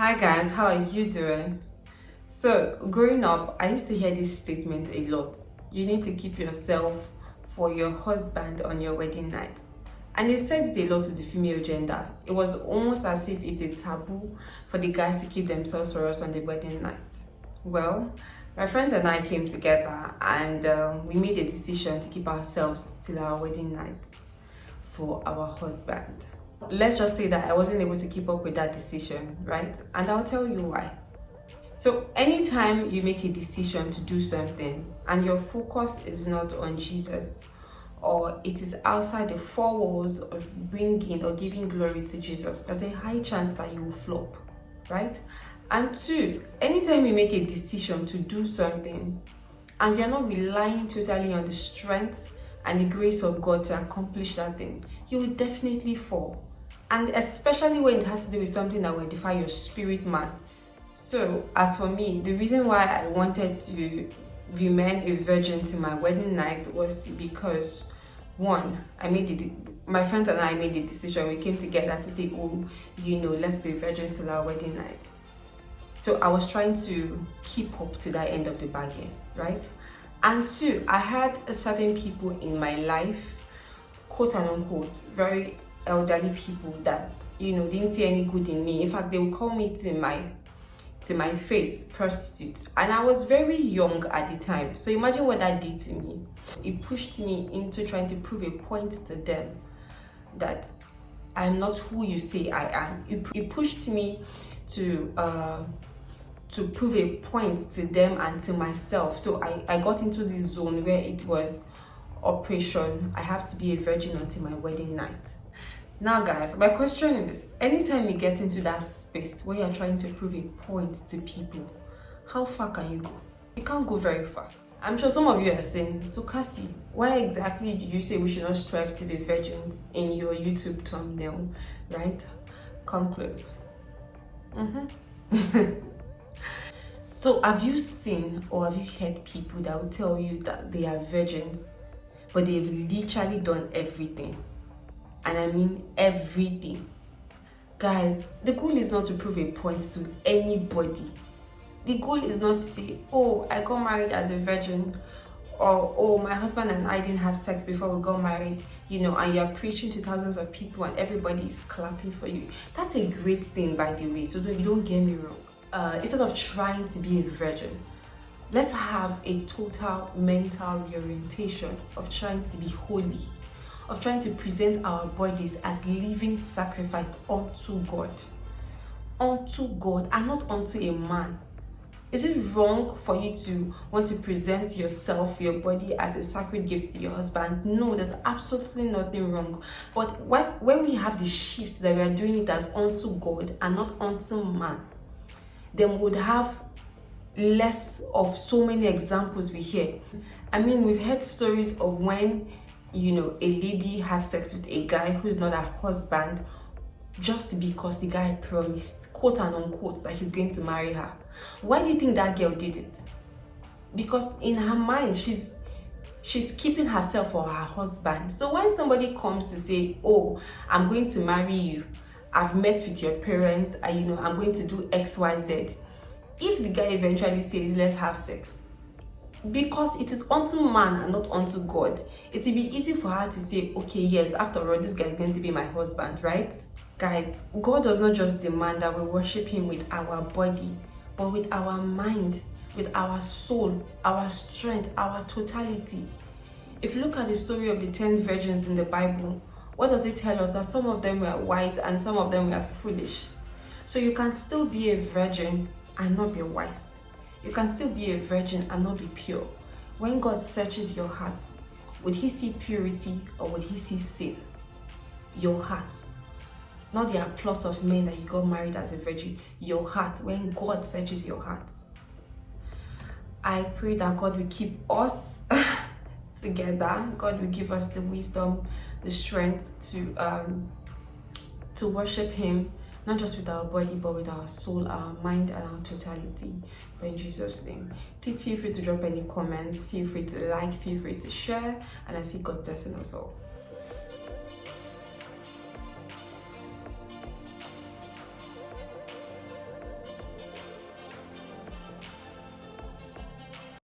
Hi guys, how are you doing? So, growing up, I used to hear this statement a lot. You need to keep yourself for your husband on your wedding night. And it said it a lot to the female gender. It was almost as if it's a taboo for the guys to keep themselves for us on the wedding night. Well, my friends and I came together and we made a decision to keep ourselves till our wedding night for our husband. Let's just say that I wasn't able to keep up with that decision, right? And I'll tell you why. So anytime you make a decision to do something and your focus is not on Jesus, or it is outside the four walls of bringing or giving glory to Jesus, there's a high chance that you will flop, right? And two, anytime you make a decision to do something and you're not relying totally on the strength and the grace of God to accomplish that thing, you will definitely fall. And especially when it has to do with something that will edify your spirit man. So as for me, the reason why I wanted to remain a virgin to my wedding night was because, one, my friends and I made the decision. We came together to say, let's be virgins till our wedding night. So I was trying to keep up to that end of the bargain, right? And two, I had certain people in my life, quote and unquote, very elderly people that, didn't see any good in me. In fact, they would call me to my face prostitute, and I was very young at the time. So imagine what that did to me. It pushed me into trying to prove a point to them that I'm not who you say I am. It pushed me to prove a point to them and to myself. So I got into this zone where it was operation, I have to be a virgin until my wedding night. Now guys, my question is, anytime you get into that space where you're trying to prove a point to people, how far can you go? You can't go very far. I'm sure some of you are saying, so Cassie, why exactly did you say we should not strive to be virgins in your YouTube thumbnail, right? Come close. So have you seen or have you heard people that will tell you that they are virgins, but they've literally done everything? And I mean everything. Guys, the goal is not to prove a point to anybody. The goal is not to say, oh, I got married as a virgin, or oh, my husband and I didn't have sex before we got married, and you're preaching to thousands of people and everybody is clapping for you. That's a great thing, by the way, so you don't get me wrong. Instead of trying to be a virgin, let's have a total mental reorientation of trying to be holy, of trying to present our bodies as living sacrifice unto God, and not unto a man. Is it wrong for you to want to present yourself, your body, as a sacred gift to your husband? No, there's absolutely nothing wrong. But when we have the shift that we are doing it as unto God and not unto man, then we would have less of so many examples we hear. I mean, we've heard stories of when a lady has sex with a guy who's not her husband just because the guy promised, quote and unquote, that he's going to marry her. Why do you think that girl did it? Because in her mind, she's keeping herself for her husband. So when somebody comes to say, oh, I'm going to marry you, I've met with your parents, I'm going to do X, Y, Z. If the guy eventually says, let's have sex, because it is unto man and not unto God, it will be easy for her to say, okay, yes, after all, this guy is going to be my husband, right? Guys, God does not just demand that we worship him with our body, but with our mind, with our soul, our strength, our totality. If you look at the story of the 10 virgins in the Bible, what does it tell us? That some of them were wise and some of them were foolish. So you can still be a virgin and not be wise. You can still be a virgin and not be pure. When God searches your heart, would he see purity or would he see sin? Your heart. Not the applause of men that you got married as a virgin. Your heart. When God searches your heart. I pray that God will keep us together. God will give us the wisdom, the strength to worship him, not just with our body, but with our soul, our mind, and our totality. For in Jesus' name. Please feel free to drop any comments, feel free to like, feel free to share, and I see God blessing us all.